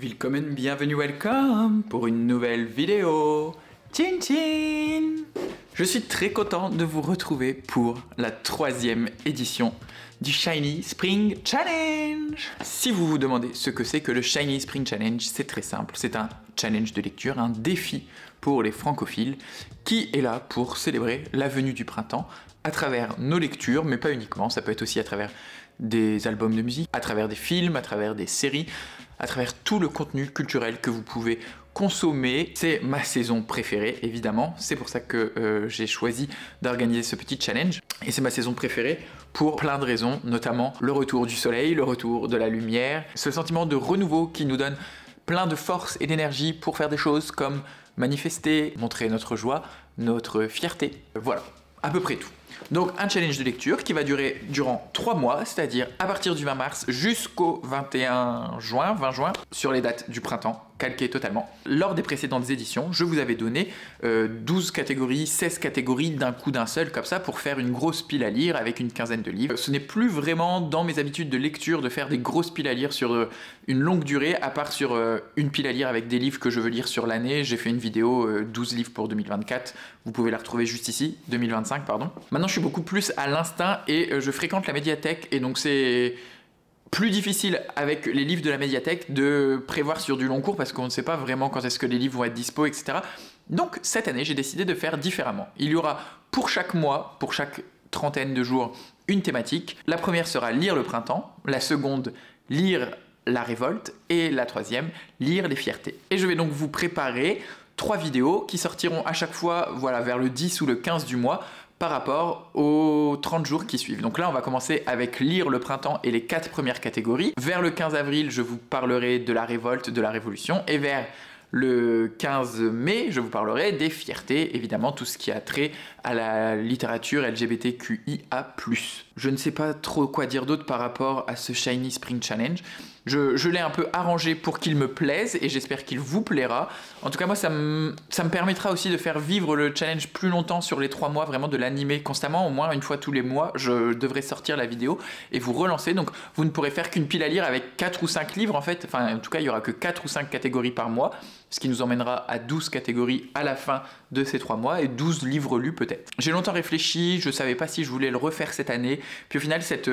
Willkommen, bienvenue, welcome pour une nouvelle vidéo. Tchin tchin. Je suis très content de vous retrouver pour la 3e édition du Shiny Spring Challenge. Si vous vous demandez ce que c'est que le Shiny Spring Challenge, c'est très simple. C'est un challenge de lecture, un défi pour les francophiles qui est là pour célébrer la venue du printemps à travers nos lectures, mais pas uniquement. Ça peut être aussi à travers des albums de musique, à travers des films, à travers des séries, à travers tout le contenu culturel que vous pouvez consommer. C'est ma saison préférée, évidemment. C'est pour ça que j'ai choisi d'organiser ce petit challenge. Et c'est ma saison préférée pour plein de raisons, notamment le retour du soleil, le retour de la lumière, ce sentiment de renouveau qui nous donne plein de force et d'énergie pour faire des choses comme manifester, montrer notre joie, notre fierté. Voilà, à peu près tout. Donc un challenge de lecture qui va durer durant 3 mois, c'est-à-dire à partir du 20 mars jusqu'au 21 juin, 20 juin, sur les dates du printemps, calquées totalement. Lors des précédentes éditions, je vous avais donné 12 catégories, 16 catégories d'un coup d'un seul, comme ça, pour faire une grosse pile à lire avec une quinzaine de livres. Ce n'est plus vraiment dans mes habitudes de lecture de faire des grosses piles à lire sur une longue durée, à part sur une pile à lire avec des livres que je veux lire sur l'année. J'ai fait une vidéo 12 livres pour 2024, vous pouvez la retrouver juste ici, 2025 pardon. Maintenant je suis beaucoup plus à l'instinct et je fréquente la médiathèque et donc c'est plus difficile avec les livres de la médiathèque de prévoir sur du long cours parce qu'on ne sait pas vraiment quand est-ce que les livres vont être dispo, etc. Donc cette année j'ai décidé de faire différemment. Il y aura pour chaque mois, pour chaque trentaine de jours, une thématique. La première sera lire le printemps, la seconde lire la révolte et la troisième lire les fiertés. Et je vais donc vous préparer 3 vidéos qui sortiront à chaque fois voilà, vers le 10 ou le 15 du mois par rapport aux 30 jours qui suivent. Donc là, on va commencer avec lire le printemps et les 4 premières catégories. Vers le 15 avril, je vous parlerai de la révolte, de la révolution. Et vers le 15 mai, je vous parlerai des fiertés, évidemment, tout ce qui a trait à la littérature LGBTQIA+. Je ne sais pas trop quoi dire d'autre par rapport à ce Shiny Spring Challenge. Je l'ai un peu arrangé pour qu'il me plaise et j'espère qu'il vous plaira. En tout cas, moi, ça me permettra aussi de faire vivre le challenge plus longtemps sur les 3 mois, vraiment de l'animer constamment, au moins une fois tous les mois. Je devrais sortir la vidéo et vous relancer. Donc, vous ne pourrez faire qu'une pile à lire avec 4 ou 5 livres en fait. Enfin, en tout cas, il n'y aura que 4 ou 5 catégories par mois, ce qui nous emmènera à 12 catégories à la fin de ces 3 mois et 12 livres lus peut-être. J'ai longtemps réfléchi, je ne savais pas si je voulais le refaire cette année. Puis au final, cette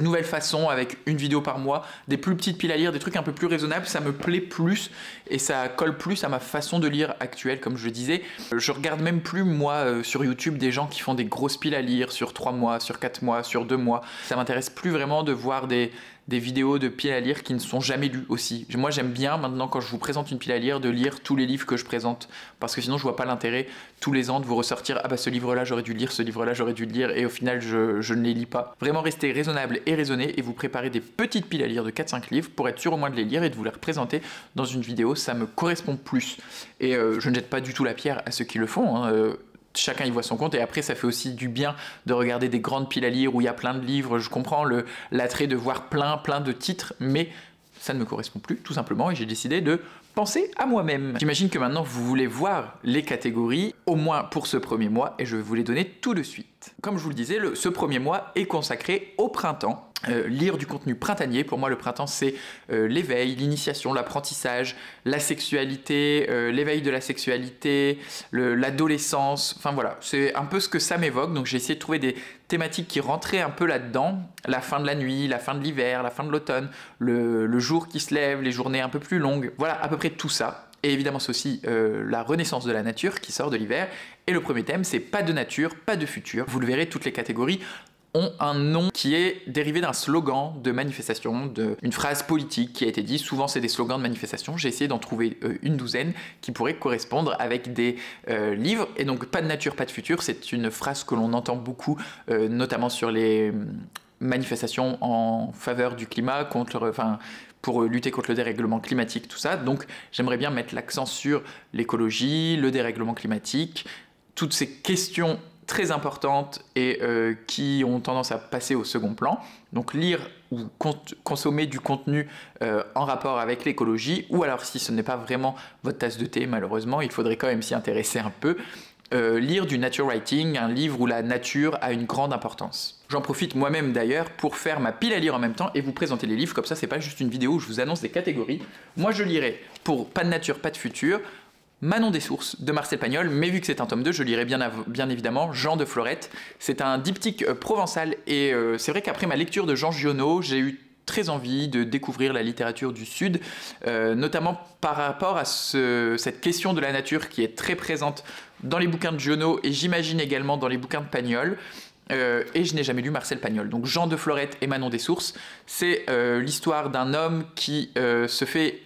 nouvelle façon avec une vidéo par mois, des plus petites piles à lire, des trucs un peu plus raisonnables, ça me plaît plus et ça colle plus à ma façon de lire actuelle, comme je le disais. Je regarde même plus, moi, sur YouTube, des gens qui font des grosses piles à lire sur 3 mois, sur 4 mois, sur 2 mois. Ça m'intéresse plus vraiment de voir des vidéos de piles à lire qui ne sont jamais lues aussi. Moi, j'aime bien maintenant quand je vous présente une pile à lire de lire tous les livres que je présente parce que sinon je vois pas l'intérêt tous les ans de vous ressortir « Ah bah ce livre-là j'aurais dû le lire, ce livre-là j'aurais dû le lire » et au final je ne les lis pas. Vraiment rester raisonnable et raisonné et vous préparer des petites piles à lire de 4-5 livres pour être sûr au moins de les lire et de vous les représenter dans une vidéo, ça me correspond plus. Et je ne jette pas du tout la pierre à ceux qui le font, hein. Chacun y voit son compte et après ça fait aussi du bien de regarder des grandes piles à lire où il y a plein de livres. Je comprends l'attrait de voir plein de titres, mais ça ne me correspond plus tout simplement et j'ai décidé de penser à moi-même. J'imagine que maintenant vous voulez voir les catégories, au moins pour ce premier mois, et je vais vous les donner tout de suite. Comme je vous le disais, ce premier mois est consacré au printemps. Lire du contenu printanier, pour moi le printemps c'est l'éveil, l'initiation, l'apprentissage, la sexualité, l'éveil de la sexualité, l'adolescence, enfin voilà, c'est un peu ce que ça m'évoque, donc j'ai essayé de trouver des thématiques qui rentraient un peu là-dedans, la fin de la nuit, la fin de l'hiver, la fin de l'automne, le jour qui se lève, les journées un peu plus longues, voilà à peu près tout ça. Et évidemment c'est aussi la renaissance de la nature qui sort de l'hiver, et le premier thème c'est pas de nature, pas de futur, vous le verrez, toutes les catégories ont un nom qui est dérivé d'un slogan de manifestation, d'une phrase politique qui a été dit. Souvent, c'est des slogans de manifestation. J'ai essayé d'en trouver une douzaine qui pourraient correspondre avec des livres. Et donc, pas de nature, pas de futur, c'est une phrase que l'on entend beaucoup, notamment sur les manifestations en faveur du climat, pour lutter contre le dérèglement climatique, tout ça. Donc, j'aimerais bien mettre l'accent sur l'écologie, le dérèglement climatique, toutes ces questions très importantes et qui ont tendance à passer au second plan. Donc lire ou consommer du contenu en rapport avec l'écologie, ou alors si ce n'est pas vraiment votre tasse de thé, malheureusement, il faudrait quand même s'y intéresser un peu. lire du nature writing, un livre où la nature a une grande importance. J'en profite moi-même d'ailleurs pour faire ma pile à lire en même temps et vous présenter les livres, comme ça c'est pas juste une vidéo où je vous annonce des catégories. Moi je lirai pour Pas de nature, pas de futur, Manon des sources de Marcel Pagnol, mais vu que c'est un tome 2, je lirai bien évidemment Jean de Florette. C'est un diptyque provençal et c'est vrai qu'après ma lecture de Jean Giono, j'ai eu très envie de découvrir la littérature du Sud, notamment par rapport à cette question de la nature qui est très présente dans les bouquins de Giono et j'imagine également dans les bouquins de Pagnol. Et je n'ai jamais lu Marcel Pagnol. Donc Jean de Florette et Manon des sources, c'est l'histoire d'un homme qui se fait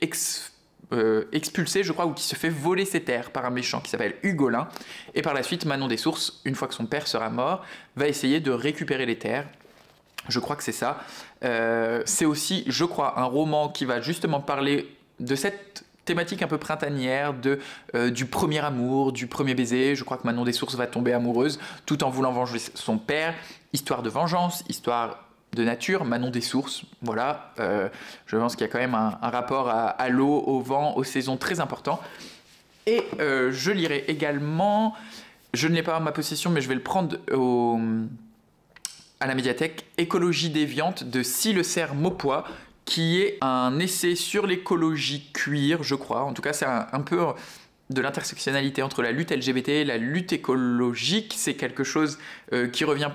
expulser, je crois, ou qui se fait voler ses terres par un méchant qui s'appelle Hugolin. Et par la suite, Manon des sources, une fois que son père sera mort, va essayer de récupérer les terres. Je crois que c'est ça. C'est aussi, je crois, un roman qui va justement parler de cette thématique un peu printanière, du premier amour, du premier baiser. Je crois que Manon des sources va tomber amoureuse tout en voulant venger son père. Histoire de vengeance, histoire de nature, Manon des sources, voilà. Je pense qu'il y a quand même un rapport à l'eau, au vent, aux saisons très important. Et je lirai également, je ne l'ai pas en ma possession, mais je vais le prendre à la médiathèque, Écologie déviante de Silecer Maupois, qui est un essai sur l'écologie queer, je crois. En tout cas, c'est un peu de l'intersectionnalité entre la lutte LGBT et la lutte écologique. C'est quelque chose qui revient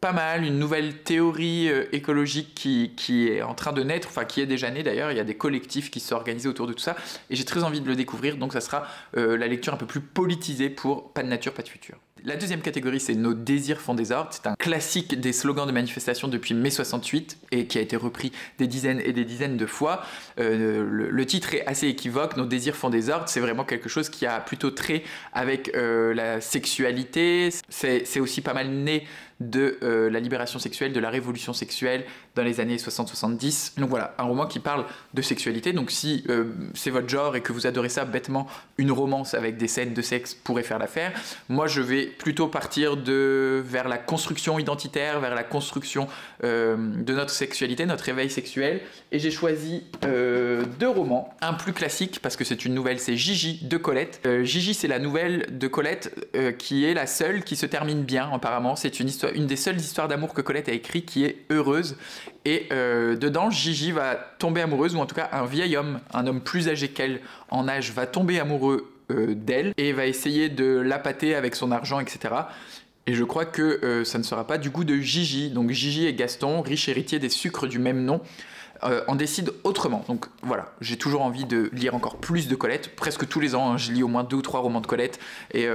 pas mal, une nouvelle théorie écologique qui est en train de naître, enfin qui est déjà née d'ailleurs. Il y a des collectifs qui se sont organisés autour de tout ça et j'ai très envie de le découvrir, donc ça sera la lecture un peu plus politisée pour Pas de nature, pas de futur. La deuxième catégorie, c'est Nos désirs font des ordres. C'est un classique des slogans de manifestation depuis mai 68 et qui a été repris des dizaines et des dizaines de fois. Le titre est assez équivoque, Nos désirs font des ordres. C'est vraiment quelque chose qui a plutôt trait avec la sexualité. C'est aussi pas mal né de la libération sexuelle, de la révolution sexuelle dans les années 60-70. Donc voilà, un roman qui parle de sexualité. Donc si c'est votre genre et que vous adorez ça, bêtement, une romance avec des scènes de sexe pourrait faire l'affaire. Moi, je vais plutôt partir vers la construction identitaire, vers la construction de notre sexualité, notre éveil sexuel. Et j'ai choisi deux romans. Un plus classique, parce que c'est une nouvelle, c'est Gigi de Colette. Gigi, c'est la nouvelle de Colette qui est la seule qui se termine bien, apparemment. C'est une des seules histoires d'amour que Colette a écrit qui est heureuse. Et dedans, Gigi va tomber amoureuse, ou en tout cas un vieil homme, un homme plus âgé qu'elle en âge, va tomber amoureux d'elle et va essayer de l'appâter avec son argent, etc. Et je crois que ça ne sera pas du goût de Gigi. Donc Gigi et Gaston, riche héritier des sucres du même nom, en décident autrement. Donc voilà, j'ai toujours envie de lire encore plus de Colette. Presque tous les ans, hein, je lis au moins 2 ou 3 romans de Colette et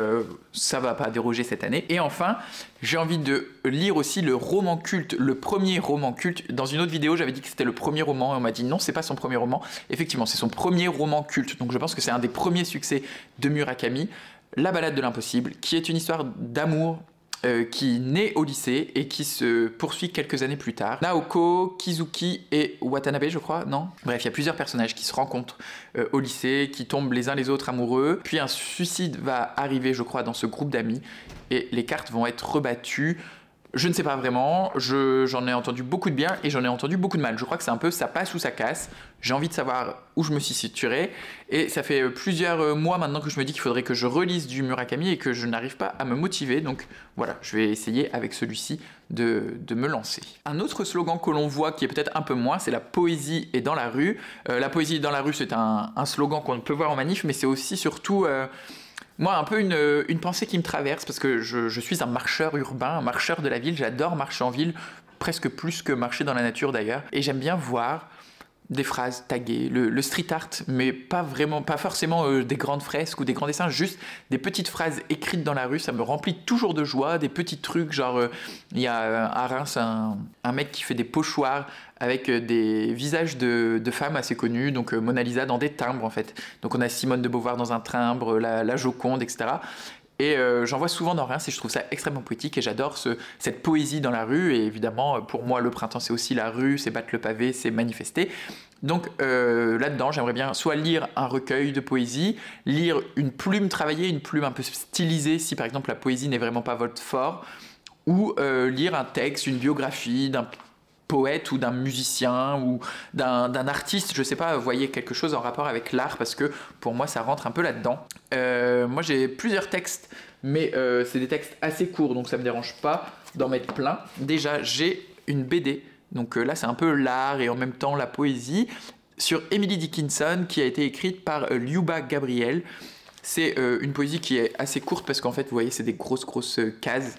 ça va pas déroger cette année. Et enfin, j'ai envie de lire aussi le roman culte, le premier roman culte. Dans une autre vidéo, j'avais dit que c'était le premier roman et on m'a dit non, c'est pas son premier roman. Effectivement, c'est son premier roman culte. Donc je pense que c'est un des premiers succès de Murakami, La balade de l'impossible, qui est une histoire d'amour qui naît au lycée et qui se poursuit quelques années plus tard. Naoko, Kizuki et Watanabe, je crois, non? Bref, il y a plusieurs personnages qui se rencontrent au lycée, qui tombent les uns les autres amoureux. Puis un suicide va arriver, je crois, dans ce groupe d'amis et les cartes vont être rebattues. Je ne sais pas vraiment, j'en ai entendu beaucoup de bien et j'en ai entendu beaucoup de mal. Je crois que c'est un peu ça passe ou ça casse. J'ai envie de savoir où je me suis situé et ça fait plusieurs mois maintenant que je me dis qu'il faudrait que je relise du Murakami et que je n'arrive pas à me motiver. Donc voilà, je vais essayer avec celui-ci de me lancer. Un autre slogan que l'on voit qui est peut-être un peu moins, c'est la poésie est dans la rue. La poésie est dans la rue, c'est un slogan qu'on peut voir en manif, mais c'est aussi surtout... moi, un peu une pensée qui me traverse parce que je suis un marcheur urbain, un marcheur de la ville. J'adore marcher en ville, presque plus que marcher dans la nature d'ailleurs. Et j'aime bien voir des phrases taguées, le street art, mais pas forcément des grandes fresques ou des grands dessins, juste des petites phrases écrites dans la rue. Ça me remplit toujours de joie, des petits trucs, genre il y a à Reims un mec qui fait des pochoirs avec des visages de femmes assez connues, donc Mona Lisa dans des timbres en fait. Donc on a Simone de Beauvoir dans un timbre, la Joconde, etc. Et j'en vois souvent dans Reims et je trouve ça extrêmement poétique et j'adore cette poésie dans la rue. Et évidemment, pour moi, le printemps, c'est aussi la rue, c'est battre le pavé, c'est manifester. Donc là-dedans, j'aimerais bien soit lire un recueil de poésie, lire une plume travaillée, une plume un peu stylisée, si par exemple la poésie n'est vraiment pas votre fort, ou lire un texte, une biographie d'un poète ou d'un musicien ou d'un artiste, je sais pas, voyez quelque chose en rapport avec l'art parce que pour moi ça rentre un peu là-dedans. Moi j'ai plusieurs textes, mais c'est des textes assez courts donc ça me dérange pas d'en mettre plein. Déjà j'ai une BD, donc là c'est un peu l'art et en même temps la poésie, sur Emily Dickinson qui a été écrite par Luba Gabriel. C'est une poésie qui est assez courte parce qu'en fait vous voyez c'est des grosses cases,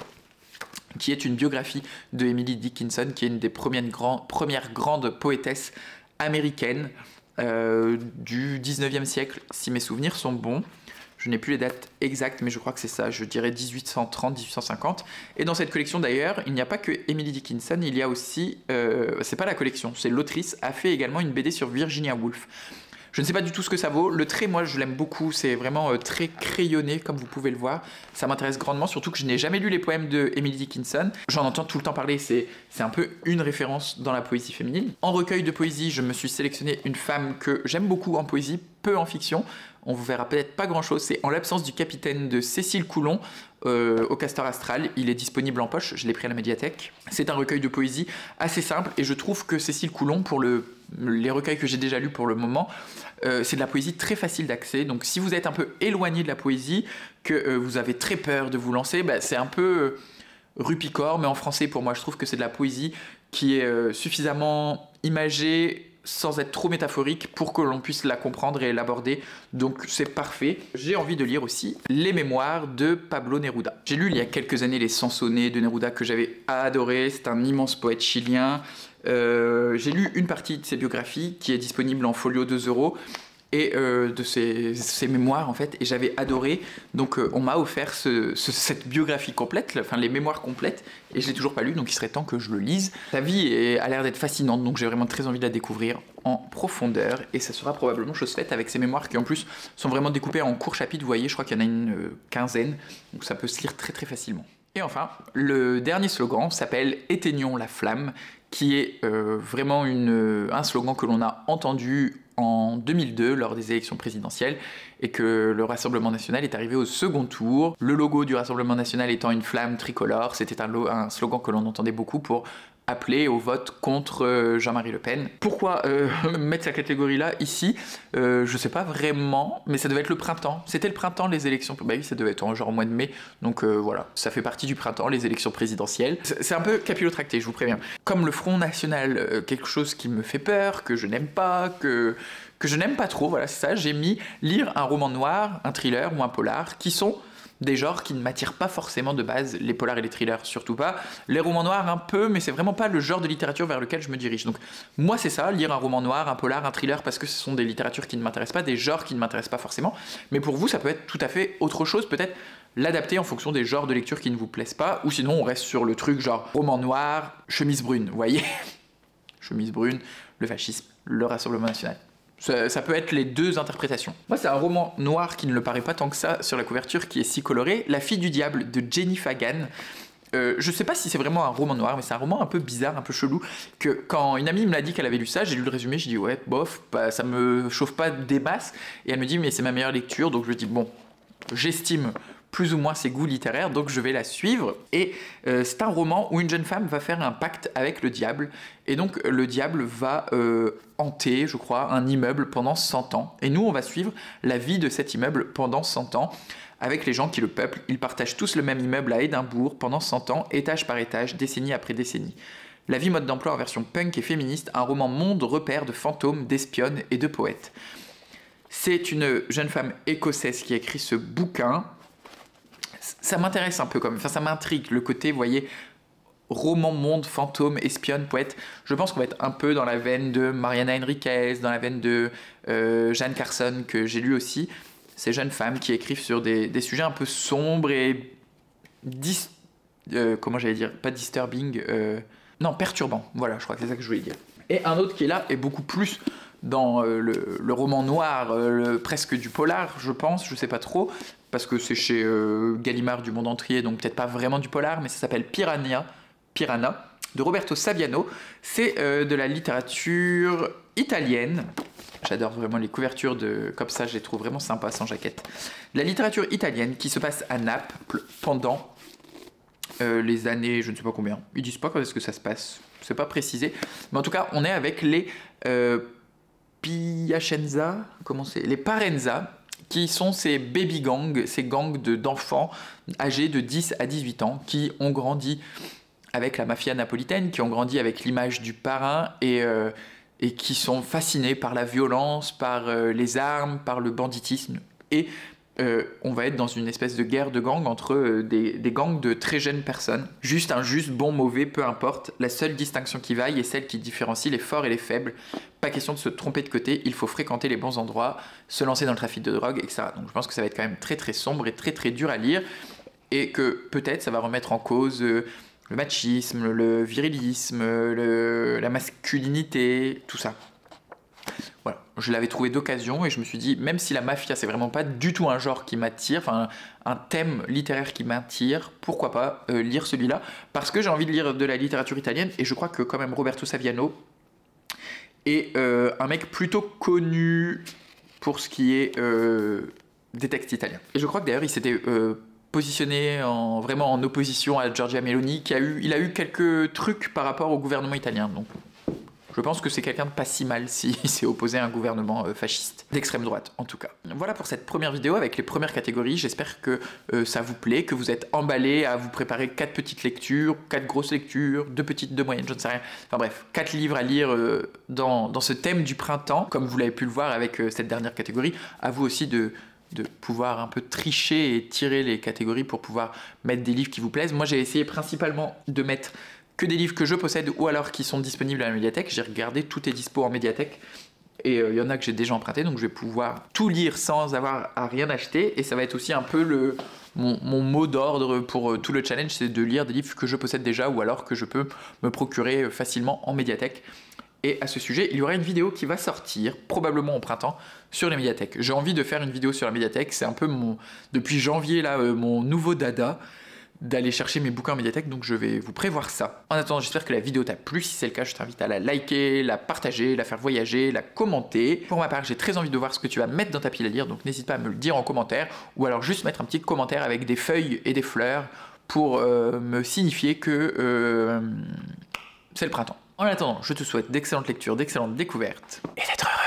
qui est une biographie de Emily Dickinson, qui est une des premières grandes poétesses américaines du 19e siècle, si mes souvenirs sont bons. Je n'ai plus les dates exactes, mais je crois que c'est ça, je dirais 1830-1850. Et dans cette collection d'ailleurs, il n'y a pas que Emily Dickinson, il y a aussi, c'est pas la collection, c'est l'autrice, a fait également une BD sur Virginia Woolf. Je ne sais pas du tout ce que ça vaut. Le trait, moi, je l'aime beaucoup. C'est vraiment très crayonné, comme vous pouvez le voir. Ça m'intéresse grandement, surtout que je n'ai jamais lu les poèmes de Emily Dickinson. J'en entends tout le temps parler. C'est un peu une référence dans la poésie féminine. En recueil de poésie, je me suis sélectionné une femme que j'aime beaucoup en poésie, peu en fiction. On vous verra peut-être pas grand-chose. C'est En l'absence du capitaine de Cécile Coulon. Au Castor Astral, il est disponible en poche, je l'ai pris à la médiathèque. C'est un recueil de poésie assez simple et je trouve que Cécile Coulon, pour les recueils que j'ai déjà lus pour le moment, c'est de la poésie très facile d'accès. Donc si vous êtes un peu éloigné de la poésie, que vous avez très peur de vous lancer, c'est un peu Rupicor, mais en français pour moi je trouve que c'est de la poésie qui est suffisamment imagée, sans être trop métaphorique pour que l'on puisse la comprendre et l'aborder, donc c'est parfait. J'ai envie de lire aussi les mémoires de Pablo Neruda. J'ai lu il y a quelques années les Sansonnet de Neruda que j'avais adoré, c'est un immense poète chilien. J'ai lu une partie de ses biographies qui est disponible en folio 2 € et de ses mémoires en fait, et j'avais adoré, donc on m'a offert cette biographie complète, enfin les mémoires complètes, et je l'ai toujours pas lu, donc il serait temps que je le lise. Sa vie a l'air d'être fascinante, donc j'ai vraiment très envie de la découvrir en profondeur, et ça sera probablement chose faite avec ses mémoires qui en plus sont vraiment découpées en courts chapitres, vous voyez, je crois qu'il y en a une quinzaine, donc ça peut se lire très facilement. Et enfin, le dernier slogan s'appelle « Éteignons la flamme », qui est vraiment un slogan que l'on a entendu en 2002 lors des élections présidentielles et que le Rassemblement National est arrivé au second tour. Le logo du Rassemblement National étant une flamme tricolore, c'était un slogan que l'on entendait beaucoup pour appeler au vote contre Jean-Marie Le Pen. Pourquoi mettre cette catégorie-là ici? Je sais pas vraiment, mais ça devait être le printemps. C'était le printemps, les élections. Bah oui, ça devait être genre au mois de mai. Donc voilà, ça fait partie du printemps, les élections présidentielles. C'est un peu capillotracté, je vous préviens. Comme le Front National, quelque chose qui me fait peur, que je n'aime pas, que je n'aime pas trop, voilà, c'est ça. J'ai mis lire un roman noir, un thriller ou un polar, qui sont des genres qui ne m'attirent pas forcément de base, les polars et les thrillers surtout pas, les romans noirs un peu, mais c'est vraiment pas le genre de littérature vers lequel je me dirige. Donc moi c'est ça, lire un roman noir, un polar, un thriller, parce que ce sont des littératures qui ne m'intéressent pas, des genres qui ne m'intéressent pas forcément, mais pour vous ça peut être tout à fait autre chose, peut-être l'adapter en fonction des genres de lecture qui ne vous plaisent pas, ou sinon on reste sur le truc genre roman noir, chemise brune, vous voyez. Chemise brune, le fascisme, le Rassemblement National. Ça peut être les deux interprétations. Moi, c'est un roman noir qui ne le paraît pas tant que ça sur la couverture, qui est si coloré. La fille du diable de Jenny Fagan. Je sais pas si c'est vraiment un roman noir, mais c'est un roman un peu bizarre, un peu chelou, que quand une amie me l'a dit qu'elle avait lu ça, j'ai lu le résumé, j'ai dit ouais, bof, bah, ça me chauffe pas des masses. Et elle me dit mais c'est ma meilleure lecture, donc je dis bon, j'estime plus ou moins ses goûts littéraires, donc je vais la suivre. Et c'est un roman où une jeune femme va faire un pacte avec le diable, et donc le diable va hanter, je crois, un immeuble pendant 100 ans. Et nous, on va suivre la vie de cet immeuble pendant 100 ans, avec les gens qui le peuplent. Ils partagent tous le même immeuble à Édimbourg pendant 100 ans, étage par étage, décennie après décennie. La vie mode d'emploi en version punk et féministe, un roman monde repère de fantômes, d'espionnes et de poètes. C'est une jeune femme écossaise qui a écrit ce bouquin. Ça m'intéresse un peu comme, enfin ça m'intrigue, le côté, vous voyez, roman, monde, fantôme, espionne, poète. Je pense qu'on va être un peu dans la veine de Mariana Enriquez, dans la veine de Jeanne Carson, que j'ai lu aussi. Ces jeunes femmes qui écrivent sur des sujets un peu sombres et comment j'allais dire, pas disturbing, non, perturbant, voilà, je crois que c'est ça que je voulais dire. Et un autre qui est là est beaucoup plus dans le roman noir, presque du polar, je pense, je sais pas trop, parce que c'est chez Gallimard du Monde Entier, donc peut-être pas vraiment du polar, mais ça s'appelle Piranha, de Roberto Saviano. C'est de la littérature italienne. J'adore vraiment les couvertures comme ça, je les trouve vraiment sympas, sans jaquette. La littérature italienne qui se passe à Naples pendant les années, je ne sais pas combien. Ils disent pas quand est-ce que ça se passe. c'est pas précisé. Mais en tout cas, on est avec les Piacenza, comment c'est, les Parenza, qui sont ces baby gangs, ces gangs d'enfants âgés de 10 à 18 ans qui ont grandi avec la mafia napolitaine, qui ont grandi avec l'image du parrain et qui sont fascinés par la violence, par les armes, par le banditisme. Et on va être dans une espèce de guerre de gangs entre des gangs de très jeunes personnes. Juste injuste, bon, mauvais, peu importe. La seule distinction qui vaille est celle qui différencie les forts et les faibles. Pas question de se tromper de côté, il faut fréquenter les bons endroits, se lancer dans le trafic de drogue, etc. Donc je pense que ça va être quand même très très sombre et très très dur à lire. Et que peut-être ça va remettre en cause le machisme, le virilisme, la masculinité, tout ça. Voilà, je l'avais trouvé d'occasion et je me suis dit, même si la mafia c'est vraiment pas du tout un genre qui m'attire, enfin un thème littéraire qui m'attire, pourquoi pas lire celui-là, parce que j'ai envie de lire de la littérature italienne et je crois que quand même Roberto Saviano est un mec plutôt connu pour ce qui est des textes italiens. Et je crois que d'ailleurs il s'était positionné vraiment en opposition à Giorgia Meloni, il a eu quelques trucs par rapport au gouvernement italien, donc je pense que c'est quelqu'un de pas si mal s'il s'est opposé à un gouvernement fasciste, d'extrême droite en tout cas. Voilà pour cette première vidéo avec les premières catégories, j'espère que ça vous plaît, que vous êtes emballés à vous préparer 4 petites lectures, 4 grosses lectures, 2 petites, 2 moyennes, je ne sais rien. Enfin bref, 4 livres à lire dans ce thème du printemps, comme vous l'avez pu le voir avec cette dernière catégorie. À vous aussi de pouvoir un peu tricher et tirer les catégories pour pouvoir mettre des livres qui vous plaisent. Moi j'ai essayé principalement de mettre que des livres que je possède ou alors qui sont disponibles à la médiathèque. J'ai regardé, tout est dispo en médiathèque et il y en a que j'ai déjà emprunté, donc je vais pouvoir tout lire sans avoir à rien acheter et ça va être aussi un peu mon mot d'ordre pour tout le challenge, c'est de lire des livres que je possède déjà ou alors que je peux me procurer facilement en médiathèque. Et à ce sujet, il y aura une vidéo qui va sortir, probablement au printemps, sur les médiathèques. J'ai envie de faire une vidéo sur la médiathèque, c'est un peu depuis janvier là, mon nouveau dada, d'aller chercher mes bouquins en médiathèque, donc je vais vous prévoir ça. En attendant, j'espère que la vidéo t'a plu. Si c'est le cas, je t'invite à la liker, la partager, la faire voyager, la commenter. Pour ma part, j'ai très envie de voir ce que tu vas mettre dans ta pile à lire, donc n'hésite pas à me le dire en commentaire, ou alors juste mettre un petit commentaire avec des feuilles et des fleurs pour me signifier que c'est le printemps. En attendant, je te souhaite d'excellentes lectures, d'excellentes découvertes, et d'être heureux.